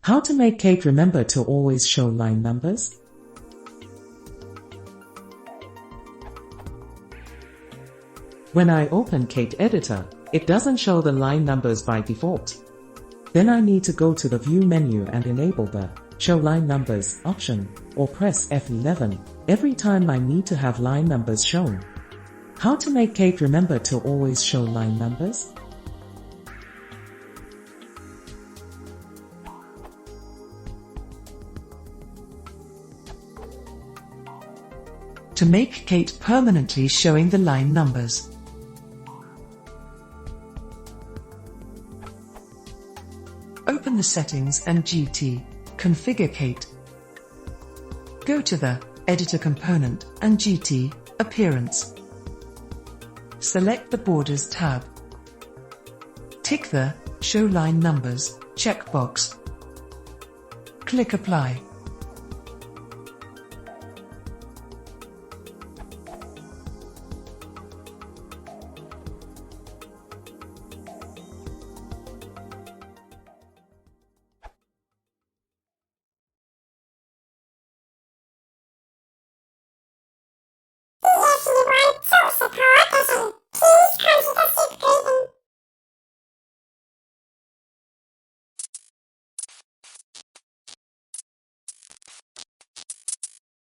How to make Kate remember to always show line numbers? When I open Kate Editor, it doesn't show the line numbers by default. Then I need to go to the View menu and enable the Show Line Numbers option, or press F11 every time I need to have line numbers shown. How to make Kate remember to always show line numbers? To make Kate permanently showing the line numbers, open the Settings and GT, Configure Kate. Go to the Editor component and GT, Appearance. Select the Borders tab. Tick the Show Line Numbers checkbox. Click Apply.